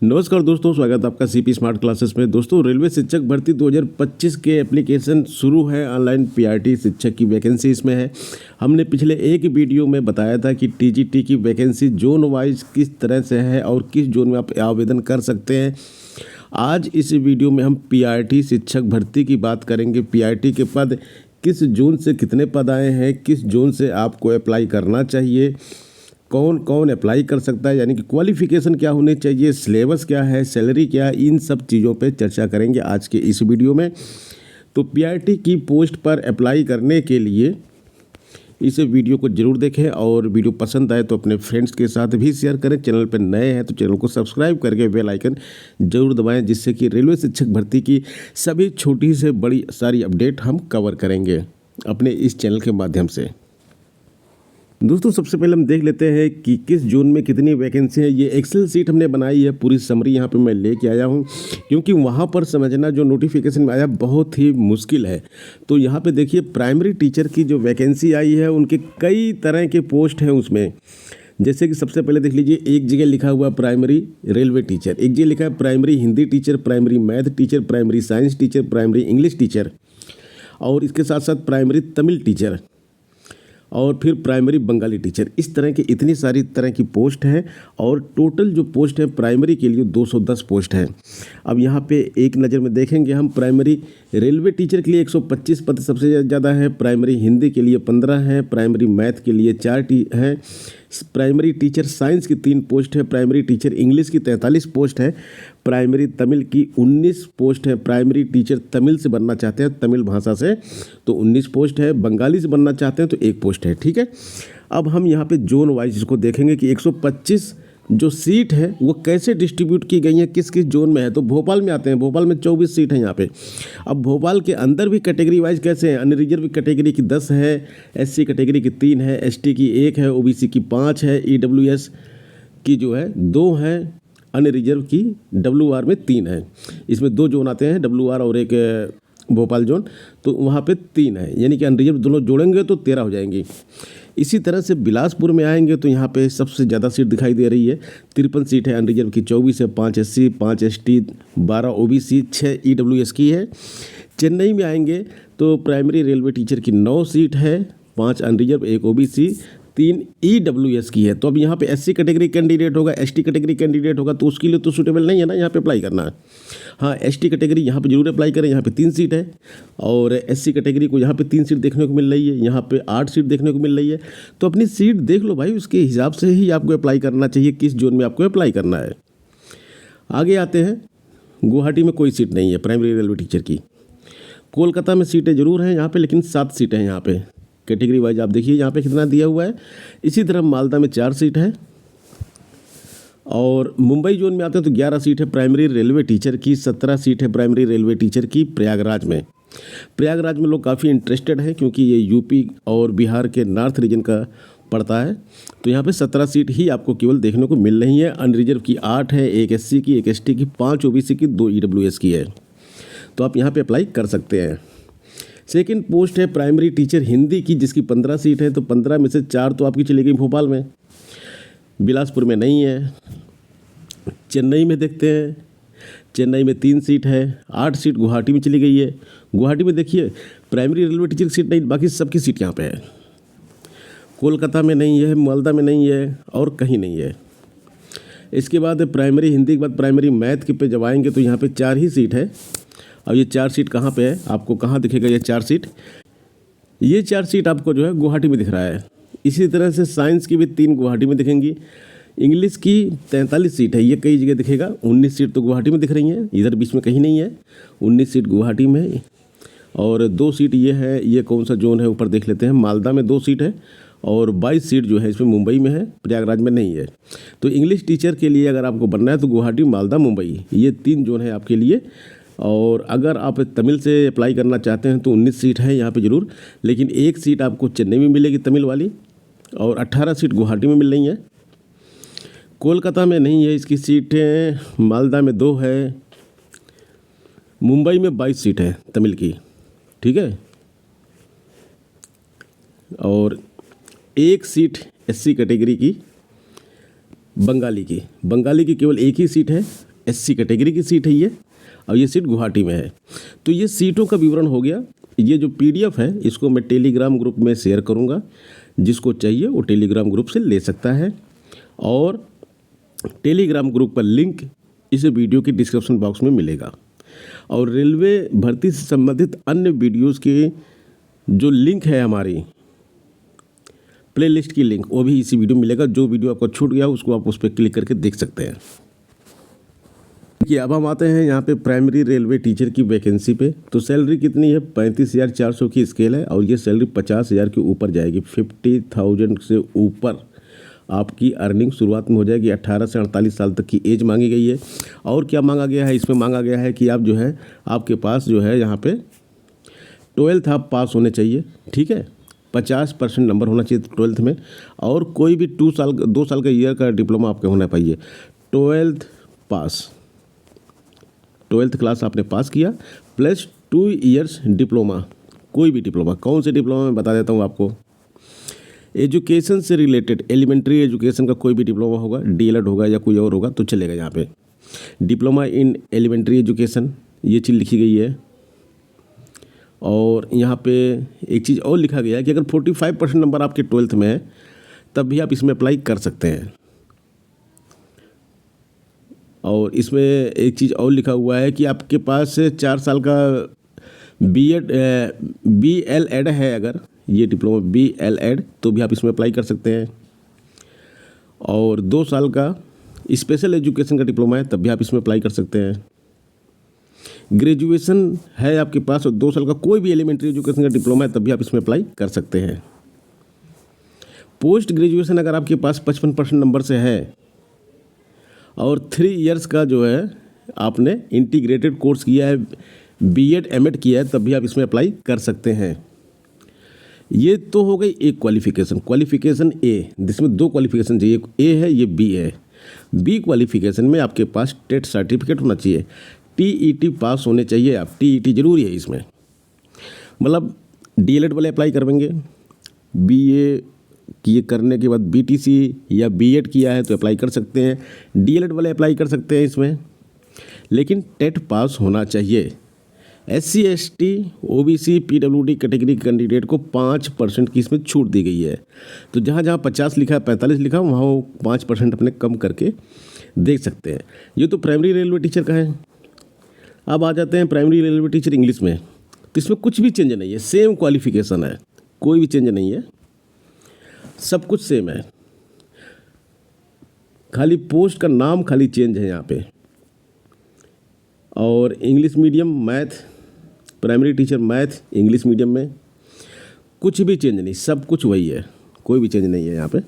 नमस्कार दोस्तों, स्वागत है आपका सीपी स्मार्ट क्लासेस में। दोस्तों, रेलवे शिक्षक भर्ती 2025 के एप्लीकेशन शुरू है। ऑनलाइन पीआरटी शिक्षक की वैकेंसी इसमें है। हमने पिछले एक वीडियो में बताया था कि टीजीटी की वैकेंसी जोन वाइज किस तरह से है और किस जोन में आप आवेदन कर सकते हैं। आज इस वीडियो में हम पीआरटी शिक्षक भर्ती की बात करेंगे। पीआरटी के पद किस जोन से कितने पद आए हैं, किस जोन से आपको अप्लाई करना चाहिए, कौन कौन अप्लाई कर सकता है, यानी कि क्वालिफिकेशन क्या होनी चाहिए, सिलेबस क्या है, सैलरी क्या है, इन सब चीज़ों पे चर्चा करेंगे आज के इस वीडियो में। तो पीआरटी की पोस्ट पर अप्लाई करने के लिए इस वीडियो को जरूर देखें और वीडियो पसंद आए तो अपने फ्रेंड्स के साथ भी शेयर करें। चैनल पर नए हैं तो चैनल को सब्सक्राइब करके बेल आइकन जरूर दबाएं, जिससे कि रेलवे शिक्षक भर्ती की सभी छोटी से बड़ी सारी अपडेट हम कवर करेंगे अपने इस चैनल के माध्यम से। दोस्तों, सबसे पहले हम देख लेते हैं कि किस जोन में कितनी वैकेंसी है। ये एक्सेल सीट हमने बनाई है, पूरी समरी यहाँ पे मैं लेके आया हूँ, क्योंकि वहाँ पर समझना जो नोटिफिकेशन में आया बहुत ही मुश्किल है। तो यहाँ पे देखिए, प्राइमरी टीचर की जो वैकेंसी आई है उनके कई तरह के पोस्ट हैं उसमें। जैसे कि सबसे पहले देख लीजिए, एक जगह लिखा हुआ प्राइमरी रेलवे टीचर, एक जगह लिखा है primary Hindi teacher, primary math teacher, primary science teacher, primary English teacher, और इसके साथ साथ प्राइमरी तमिल टीचर और फिर प्राइमरी बंगाली टीचर। इस तरह की इतनी सारी तरह की पोस्ट है और टोटल जो पोस्ट है प्राइमरी के लिए 210 पोस्ट है। अब यहाँ पे एक नज़र में देखेंगे हम, प्राइमरी रेलवे टीचर के लिए 125 पद सबसे ज़्यादा है, प्राइमरी हिंदी के लिए 15 है, प्राइमरी मैथ के लिए 4 हैं, प्राइमरी टीचर साइंस की 3 पोस्ट है, प्राइमरी टीचर इंग्लिश की 43 पोस्ट है, प्राइमरी तमिल की 19 पोस्ट है। प्राइमरी टीचर तमिल से बनना चाहते हैं, तमिल भाषा से, तो 19 पोस्ट है। बंगाली से बनना चाहते हैं तो 1 पोस्ट है। ठीक है, अब हम यहाँ पे जोन वाइज इसको देखेंगे कि 125 जो सीट है वो कैसे डिस्ट्रीब्यूट की गई हैं, किस किस जोन में है। तो भोपाल में आते हैं, भोपाल में 24 सीट है यहाँ पे। अब भोपाल के अंदर भी कैटेगरी वाइज कैसे हैं, अनरिजर्व कैटेगरी की 10 है, एससी कैटेगरी की 3 है, एसटी की 1 है, ओबीसी की 5 है, ईडब्ल्यूएस की जो है 2 है, अनरिजर्व की डब्ल्यूआर में 3 है। इसमें 2 जोन आते हैं, डब्ल्यूआर और एक भोपाल जोन, तो वहाँ पे 3 है, यानी कि अनरिजर्व दोनों जोड़ेंगे तो 13 हो जाएंगी। इसी तरह से बिलासपुर में आएंगे तो यहाँ पे सबसे ज़्यादा सीट दिखाई दे रही है, 53 सीट है, अनरिजर्व की 24 है, 5 एससी, 5 एसटी, 12 ओबीसी, 6 ईडब्ल्यूएस की है। चेन्नई में आएंगे तो प्राइमरी रेलवे टीचर की 9 सीट है, 5 अनरिजर्व, 1 ओबीसी, 3 ईडब्ल्यूएस की है। तो अब यहाँ पे एससी कैटेगरी कैंडिडेट होगा, एसटी कैटेगरी कैंडिडेट होगा, तो उसके लिए तो सूटेबल नहीं है ना, यहाँ पे अप्लाई करना है। हाँ, एसटी कैटेगरी यहाँ पे जरूर अप्लाई करें, यहाँ पे 3 सीट है, और एससी कैटेगरी को यहाँ पे 3 सीट देखने को मिल रही है, यहाँ पे 8 सीट देखने को मिल रही है। तो अपनी सीट देख लो भाई, उसके हिसाब से ही आपको अप्लाई करना चाहिए, किस जोन में आपको अप्लाई करना है। आगे आते हैं, गुवाहाटी में कोई सीट नहीं है प्राइमरी रेलवे टीचर की। कोलकाता में सीटें जरूर हैं यहाँ पे, लेकिन 7 सीटें हैं यहाँ पे कैटेगरी वाइज। आप देखिए यहाँ पे कितना दिया हुआ है। इसी तरह मालदा में 4 सीट है, और मुंबई जोन में आते हैं तो 11 सीट है प्राइमरी रेलवे टीचर की, 17 सीट है प्राइमरी रेलवे टीचर की प्रयागराज में। प्रयागराज में लोग काफ़ी इंटरेस्टेड हैं, क्योंकि ये यूपी और बिहार के नॉर्थ रीजन का पड़ता है। तो यहाँ पे 17 सीट ही आपको केवल देखने को मिल रही है। अनरिजर्व की 8 है, 1 एससी की, 1 एसटी की, 5 ओबीसी की, 2 ईडब्ल्यूएस की है। तो आप यहाँ पे अप्लाई कर सकते हैं। सेकंड पोस्ट है प्राइमरी टीचर हिंदी की, जिसकी 15 सीट है, तो 15 में से 4 तो आपकी चली गई भोपाल में, बिलासपुर में नहीं है। चेन्नई में देखते हैं, चेन्नई में 3 सीट है, 8 सीट गुवाहाटी में चली गई है। गुवाहाटी में देखिए प्राइमरी रेलवे टीचर की सीट नहीं, बाकी सबकी सीट यहाँ पे है। कोलकाता में नहीं है, मालदा में नहीं है, और कहीं नहीं है। इसके बाद प्राइमरी हिंदी के बाद प्राइमरी मैथ के पे जब आएंगे तो यहाँ पे 4 ही सीट है। अब ये 4 सीट कहाँ पे है, आपको कहाँ दिखेगा ये 4 सीट? ये 4 सीट आपको जो है गुवाहाटी में दिख रहा है। इसी तरह से साइंस की भी 3 गुवाहाटी में दिखेंगी। इंग्लिश की 43 सीट है, ये कई जगह दिखेगा। 19 सीट तो गुवाहाटी में दिख रही हैं, इधर बीच में कहीं नहीं है। 19 सीट गुवाहाटी में, और 2 सीट ये है, ये कौन सा जोन है ऊपर देख लेते हैं। मालदा में 2 सीट है, और 22 सीट जो है इसमें मुंबई में है, प्रयागराज में नहीं है। तो इंग्लिश टीचर के लिए अगर आपको बनना है तो गुवाहाटी, मालदा, मुंबई, ये 3 जोन है आपके लिए। और अगर आप तमिल से अप्लाई करना चाहते हैं तो 19 सीट है यहाँ पे ज़रूर, लेकिन 1 सीट आपको चेन्नई में मिलेगी तमिल वाली, और 18 सीट गुवाहाटी में मिल रही है। कोलकाता में नहीं है इसकी सीटें, मालदा में 2 है, मुंबई में 22 सीट है तमिल की। ठीक है, और 1 सीट एससी कैटेगरी की बंगाली की केवल 1 ही सीट है, SC कैटेगरी की सीट है ये, और ये सीट गुवाहाटी में है। तो ये सीटों का विवरण हो गया। ये जो PDF है इसको मैं टेलीग्राम ग्रुप में शेयर करूँगा, जिसको चाहिए वो टेलीग्राम ग्रुप से ले सकता है। और टेलीग्राम ग्रुप का लिंक इस वीडियो के डिस्क्रिप्शन बॉक्स में मिलेगा। और रेलवे भर्ती से संबंधित अन्य वीडियोस के जो लिंक है हमारी प्लेलिस्ट की लिंक, वो भी इसी वीडियो में मिलेगा। जो वीडियो आपको छूट गया उसको आप उस पर क्लिक करके देख सकते हैं। कि अब हम आते हैं यहाँ पे प्राइमरी रेलवे टीचर की वैकेंसी पे। तो सैलरी कितनी है? 35,400 की स्केल है, और ये सैलरी 50,000 के ऊपर जाएगी। 50,000 से ऊपर आपकी अर्निंग शुरुआत में हो जाएगी। 18 से 48 साल तक की एज मांगी गई है। और क्या मांगा गया है? इसमें मांगा गया है कि आप जो है आपके पास जो है यहाँ पे 12th आप पास होने चाहिए, ठीक है। 50% नंबर होना चाहिए 12th में, और कोई भी 2 साल का ईयर का डिप्लोमा आपका होना चाहिए। 12th पास, 12th क्लास आपने पास किया प्लस 2 इयर्स डिप्लोमा, कोई भी डिप्लोमा। कौन से डिप्लोमा मैं बता देता हूँ आपको। एजुकेशन से रिलेटेड एलिमेंट्री एजुकेशन का कोई भी डिप्लोमा होगा, DLED होगा या कोई और होगा तो चलेगा। यहाँ पे डिप्लोमा इन एलिमेंट्री एजुकेशन ये चीज़ लिखी गई है। और यहाँ पे एक चीज़ और लिखा गया है कि अगर 45% नंबर आपके 12th में है तब भी आप इसमें अप्लाई कर सकते हैं। और इसमें एक चीज़ और लिखा हुआ है कि आपके पास 4 साल का BLED है, अगर ये डिप्लोमा BLED तो भी आप इसमें अप्लाई कर सकते हैं। और 2 साल का स्पेशल एजुकेशन का डिप्लोमा है तब भी आप इसमें अप्लाई कर सकते हैं। ग्रेजुएशन है आपके पास और 2 साल का कोई भी एलिमेंट्री एजुकेशन का डिप्लोमा है तब भी आप इसमें अप्लाई कर सकते हैं। पोस्ट ग्रेजुएशन अगर आपके पास 55% नंबर से है और 3 इयर्स का जो है आपने इंटीग्रेटेड कोर्स किया है, B.Ed M.Ed किया है तब भी आप इसमें अप्लाई कर सकते हैं। ये तो हो गई एक क्वालिफिकेशन A, जिसमें 2 क्वालिफिकेशन चाहिए, एक A है ये B है। B क्वालिफिकेशन में आपके पास टेट सर्टिफिकेट होना चाहिए, TET पास होने चाहिए आप, TET जरूरी है इसमें। मतलब DLED वाले अप्लाई करेंगे, BA किए करने के बाद BTC या B.Ed किया है तो अप्लाई कर सकते हैं, DLED वाले अप्लाई कर सकते हैं इसमें, लेकिन टेट पास होना चाहिए। SC ST OBC PWD category के कैंडिडेट को 5% की इसमें छूट दी गई है। तो जहाँ जहाँ 50 लिखा है 45 लिखा है वहाँ वो 5% अपने कम करके देख सकते हैं। ये तो प्राइमरी रेलवे टीचर का है। अब आ जाते हैं प्राइमरी रेलवे टीचर इंग्लिश में। तो इसमें कुछ भी चेंज नहीं है, सेम क्वालिफिकेशन है, कोई भी चेंज नहीं है, सब कुछ सेम है, खाली पोस्ट का नाम खाली चेंज है यहाँ पे। और English medium math, primary teacher math English medium में कुछ भी चेंज नहीं, सब कुछ वही है, कोई भी चेंज नहीं है यहाँ पे।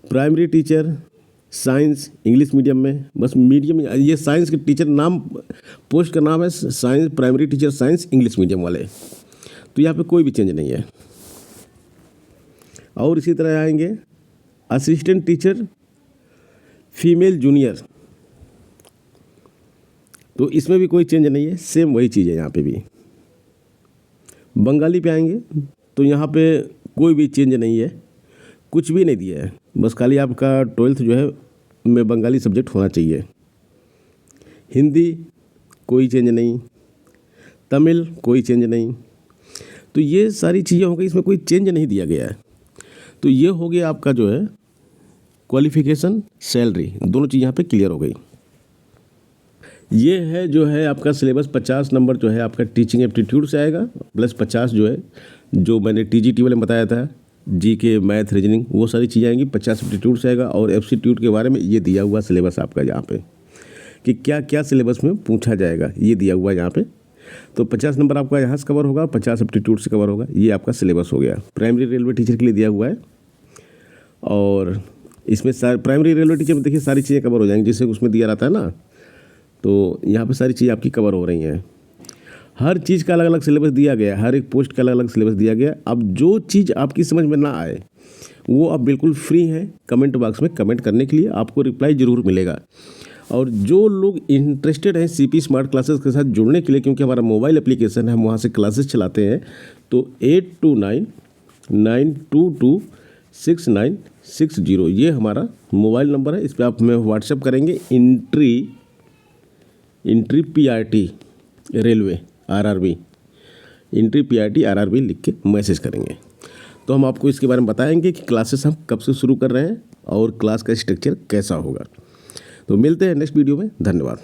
Primary teacher science English medium में, बस मीडियम, ये साइंस के टीचर नाम, पोस्ट का नाम है science, primary teacher science English medium वाले, तो यहाँ पे कोई भी चेंज नहीं है। और इसी तरह आएंगे असिस्टेंट टीचर फीमेल जूनियर, तो इसमें भी कोई चेंज नहीं है, सेम वही चीज़ है यहाँ पे भी। बंगाली पे आएंगे तो यहाँ पे कोई भी चेंज नहीं है, कुछ भी नहीं दिया है, बस खाली आपका 12th जो है में बंगाली सब्जेक्ट होना चाहिए। हिंदी कोई चेंज नहीं, तमिल कोई चेंज नहीं, तो ये सारी चीज़ें हो गई, इसमें कोई चेंज नहीं दिया गया है। तो ये हो गया आपका जो है क्वालिफिकेशन, सैलरी, दोनों चीज़ यहाँ पे क्लियर हो गई। ये है जो है आपका सिलेबस। 50 नंबर जो है आपका टीचिंग एप्टीट्यूड से आएगा, प्लस 50 जो है जो मैंने TGT वाले में बताया था, GK मैथ रीजनिंग, वो सारी चीज़ें आएंगी। 50 एप्टीट्यूड से आएगा। और एप्टीट्यूड के बारे में ये दिया हुआ सिलेबस आपका यहाँ पे कि क्या क्या सिलेबस में पूछा जाएगा, ये दिया हुआ है यहाँ पे। तो 50 नंबर आपका यहाँ से कवर होगा, 50 एप्टीट्यूड से कवर होगा। ये आपका सिलेबस हो गया, प्राइमरी रेलवे टीचर के लिए दिया हुआ है। और इसमें प्राइमरी रेलवे टीचर में देखिए सारी चीज़ें कवर हो जाएंगी, जैसे उसमें दिया रहता है ना, तो यहाँ पे सारी चीज़ें आपकी कवर हो रही हैं। हर चीज़ का अलग अलग सिलेबस दिया गया है, हर एक पोस्ट का अलग अलग सिलेबस दिया गया है। अब जो चीज़ आपकी समझ में ना आए वो आप बिल्कुल फ्री हैं कमेंट बॉक्स में कमेंट करने के लिए, आपको रिप्लाई ज़रूर मिलेगा। और जो लोग इंटरेस्टेड हैं CP स्मार्ट क्लासेस के साथ जुड़ने के लिए, क्योंकि हमारा मोबाइल एप्लीकेशन है, हम वहाँ से क्लासेस चलाते हैं, तो 829922 6960। ये हमारा मोबाइल नंबर है, इस पर आप हमें व्हाट्सएप करेंगे। Entry PRT railway RRB, entry PRT RRB लिख के मैसेज करेंगे तो हम आपको इसके बारे में बताएंगे कि क्लासेस हम कब से शुरू कर रहे हैं और क्लास का स्ट्रक्चर कैसा होगा। तो मिलते हैं नेक्स्ट वीडियो में। धन्यवाद।